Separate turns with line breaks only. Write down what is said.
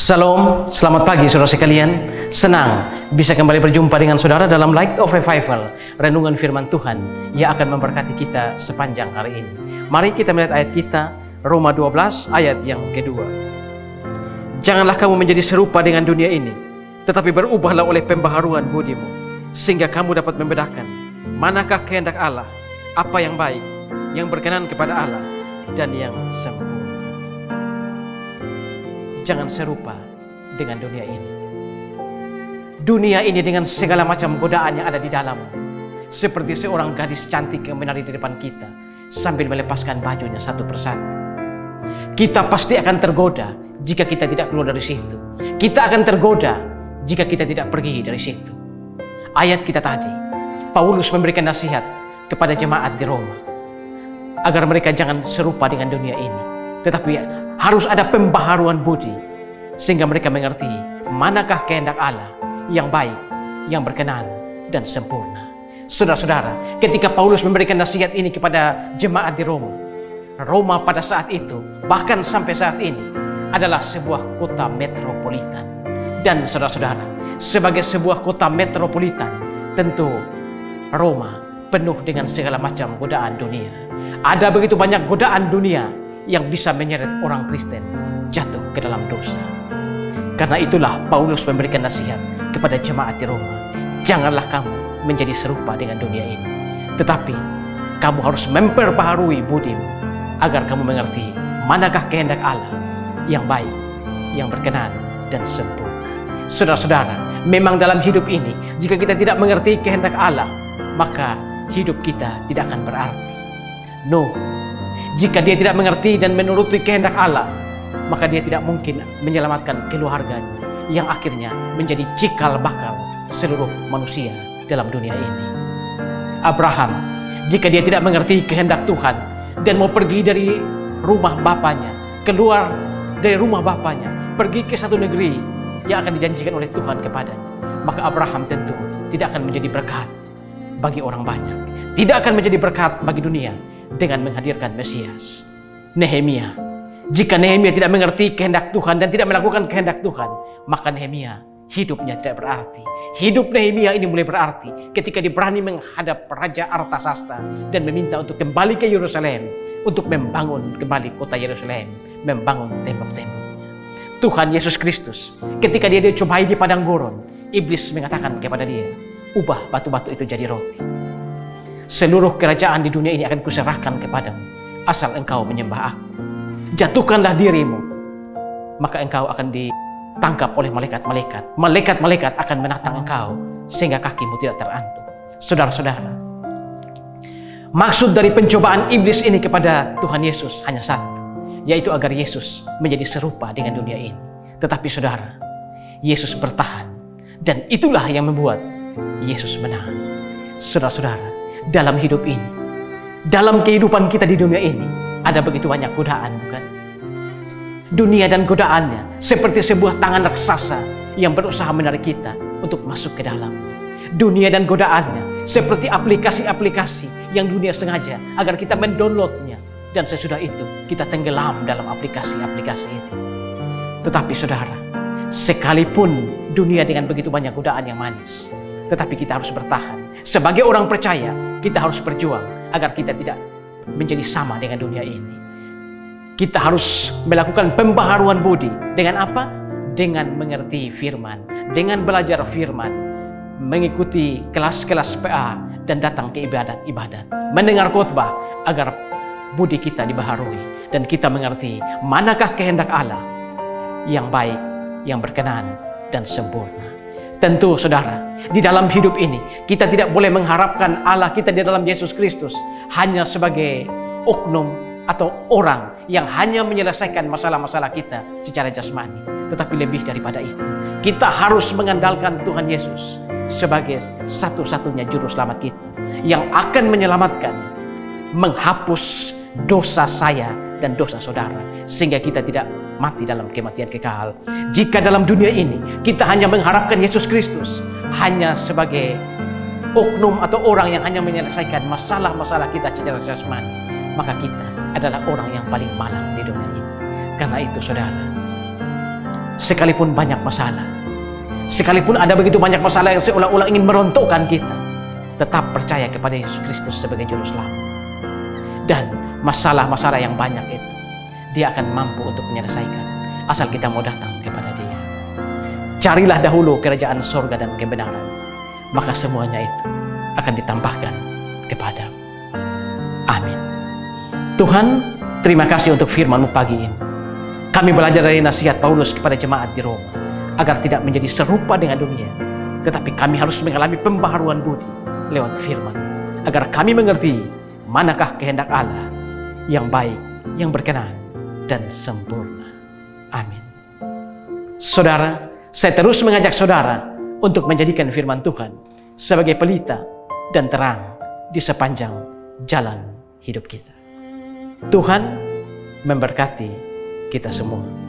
Shalom, selamat pagi saudara sekalian. Senang bisa kembali berjumpa dengan saudara dalam Light of Revival, renungan firman Tuhan yang akan memberkati kita sepanjang hari ini. Mari kita melihat ayat kita, Roma 12 ayat yang kedua. Janganlah kamu menjadi serupa dengan dunia ini, tetapi berubahlah oleh pembaharuan budimu, sehingga kamu dapat membedakan manakah kehendak Allah, apa yang baik, yang berkenan kepada Allah, dan yang sempurna. Jangan serupa dengan dunia ini. Dunia ini dengan segala macam godaan yang ada di dalamnya, seperti seorang gadis cantik yang menari di depan kita sambil melepaskan bajunya satu persatu. Kita pasti akan tergoda jika kita tidak keluar dari situ. Kita akan tergoda jika kita tidak pergi dari situ. Ayat kita tadi, Paulus memberikan nasihat kepada jemaat di Roma agar mereka jangan serupa dengan dunia ini, tetapi harus ada pembaharuan budi sehingga mereka mengerti manakah kehendak Allah yang baik, yang berkenan dan sempurna. Saudara-saudara, ketika Paulus memberikan nasihat ini kepada jemaat di Roma, Roma pada saat itu bahkan sampai saat ini adalah sebuah kota metropolitan. Dan saudara-saudara, sebagai sebuah kota metropolitan, tentu Roma penuh dengan segala macam godaan dunia. Ada begitu banyak godaan dunia yang bisa menyeret orang Kristen jatuh ke dalam dosa. Karena itulah Paulus memberikan nasihat kepada jemaat di Roma. Janganlah kamu menjadi serupa dengan dunia ini, tetapi kamu harus memperbaharui budimu agar kamu mengerti manakah kehendak Allah yang baik, yang berkenan dan sempurna. Saudara-saudara, memang dalam hidup ini jika kita tidak mengerti kehendak Allah, maka hidup kita tidak akan berarti. Jika dia tidak mengerti dan menuruti kehendak Allah, maka dia tidak mungkin menyelamatkan keluarganya yang akhirnya menjadi cikal bakal seluruh manusia dalam dunia ini. Abraham, jika dia tidak mengerti kehendak Tuhan dan mau pergi dari rumah bapaknya, keluar dari rumah bapaknya, pergi ke satu negeri yang akan dijanjikan oleh Tuhan kepadanya, maka Abraham tentu tidak akan menjadi berkat bagi orang banyak, tidak akan menjadi berkat bagi dunia dengan menghadirkan Mesias. Nehemia, jika Nehemia tidak mengerti kehendak Tuhan dan tidak melakukan kehendak Tuhan, maka Nehemia hidupnya tidak berarti. Hidup Nehemia ini mulai berarti ketika dia berani menghadap Raja Artasasta dan meminta untuk kembali ke Yerusalem, untuk membangun kembali kota Yerusalem, membangun tembok-temboknya. Tuhan Yesus Kristus, ketika dia dicobai di padang gurun, iblis mengatakan kepada dia, ubah batu-batu itu jadi roti. Seluruh kerajaan di dunia ini akan kuserahkan kepadamu, asal engkau menyembah aku. Jatuhkanlah dirimu, maka engkau akan ditangkap oleh malaikat-malaikat. Malaikat-malaikat akan menatang engkau sehingga kakimu tidak terantuk. Saudara-saudara, maksud dari pencobaan iblis ini kepada Tuhan Yesus hanya satu, yaitu agar Yesus menjadi serupa dengan dunia ini. Tetapi saudara, Yesus bertahan, dan itulah yang membuat Yesus menang. Saudara-saudara, dalam hidup ini, dalam kehidupan kita di dunia ini, ada begitu banyak godaan, bukan? Dunia dan godaannya seperti sebuah tangan raksasa yang berusaha menarik kita untuk masuk ke dalam. Dunia dan godaannya seperti aplikasi-aplikasi yang dunia sengaja agar kita mendownloadnya, dan sesudah itu kita tenggelam dalam aplikasi-aplikasi itu. Tetapi saudara, sekalipun dunia dengan begitu banyak godaan yang manis, tetapi kita harus bertahan. Sebagai orang percaya, kita harus berjuang agar kita tidak menjadi sama dengan dunia ini. Kita harus melakukan pembaharuan budi. Dengan apa? Dengan mengerti firman, dengan belajar firman, mengikuti kelas-kelas PA, dan datang ke ibadat-ibadat, mendengar khotbah agar budi kita dibaharui dan kita mengerti manakah kehendak Allah yang baik, yang berkenan dan sempurna. Tentu saudara, di dalam hidup ini kita tidak boleh mengharapkan Allah kita di dalam Yesus Kristus hanya sebagai oknum atau orang yang hanya menyelesaikan masalah-masalah kita secara jasmani. Tetapi lebih daripada itu, kita harus mengandalkan Tuhan Yesus sebagai satu-satunya juru selamat kita yang akan menyelamatkan, menghapus dosa saya dan dosa saudara, sehingga kita tidak mati dalam kematian kekal. Jika dalam dunia ini kita hanya mengharapkan Yesus Kristus hanya sebagai oknum atau orang yang hanya menyelesaikan masalah-masalah kita secara jasmani, maka kita adalah orang yang paling malang di dunia ini. Karena itu saudara, sekalipun banyak masalah, sekalipun ada begitu banyak masalah yang seolah-olah ingin merontokkan kita, tetap percaya kepada Yesus Kristus sebagai Juru Selamat. Dan masalah-masalah yang banyak itu, Dia akan mampu untuk menyelesaikan, asal kita mau datang kepada Dia. Carilah dahulu kerajaan surga dan kebenaran, maka semuanya itu akan ditambahkan kepadamu. Amin. Tuhan, terima kasih untuk firman-Mu pagi ini. Kami belajar dari nasihat Paulus kepada jemaat di Roma, agar tidak menjadi serupa dengan dunia, tetapi kami harus mengalami pembaharuan budi lewat firman, agar kami mengerti manakah kehendak Allah yang baik, yang berkenan, dan sempurna. Amin. Saudara, saya terus mengajak saudara untuk menjadikan firman Tuhan sebagai pelita dan terang di sepanjang jalan hidup kita. Tuhan memberkati kita semua.